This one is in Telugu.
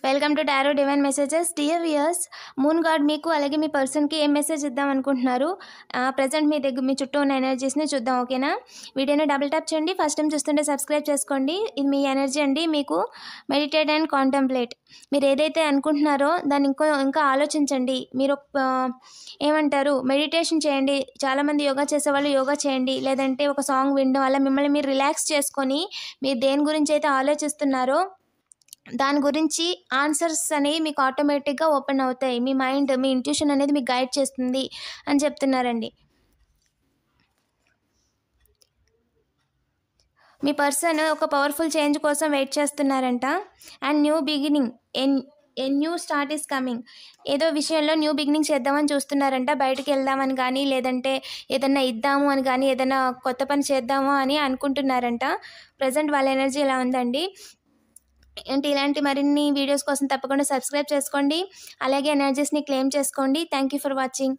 Welcome to tarot divine messages. Dear viewers, moon God మీకు అలాగే మీ పర్సన్కి ఏం మెసేజ్ ఇద్దాం అనుకుంటున్నారు? ప్రజెంట్ మీ చుట్టూ ఉన్న ఎనర్జీస్ని చూద్దాం. ఓకేనా? వీడియోని డబుల్ ట్యాప్ చేయండి. ఫస్ట్ టైం చూస్తుంటే సబ్స్క్రైబ్ చేసుకోండి. ఇది మీ ఎనర్జీ అండి. మీకు మెడిటేట్ అండ్ కాంటెంప్లేట్. మీరు ఏదైతే అనుకుంటున్నారో దాన్ని ఇంకా ఆలోచించండి. మీరు ఏమంటారు, మెడిటేషన్ చేయండి. చాలామంది యోగా చేసేవాళ్ళు యోగా చేయండి, లేదంటే ఒక సాంగ్ వినడం వల్ల మిమ్మల్ని మీరు రిలాక్స్ చేసుకొని మీరు దేని గురించి అయితే ఆలోచిస్తున్నారో దాని గురించి ఆన్సర్స్ అనేవి మీకు ఆటోమేటిక్గా ఓపెన్ అవుతాయి. మీ మైండ్, మీ ఇంట్యూషన్ అనేది మీకు గైడ్ చేస్తుంది అని చెప్తున్నారండి. మీ పర్సన్ ఒక పవర్ఫుల్ చేంజ్ కోసం వెయిట్ చేస్తున్నారంట. And new beginning, a new start is coming. ఏదో విషయంలో న్యూ బిగినింగ్ చేద్దామని చూస్తున్నారంట. బయటికి వెళ్దామని కానీ, లేదంటే ఏదన్నా ఇద్దాము అని కానీ, ఏదైనా కొత్త పని చేద్దాము అని అనుకుంటున్నారంట. ప్రజెంట్ వాళ్ళ ఎనర్జీ ఇలా ఉందండి. ఇలాంటి మరిన్ని వీడియోస్ కోసం తప్పకుండా సబ్స్క్రైబ్ చేసుకోండి. అలాగే ఎనర్జీస్ని క్లెయిమ్ చేసుకోండి. Thank you for watching.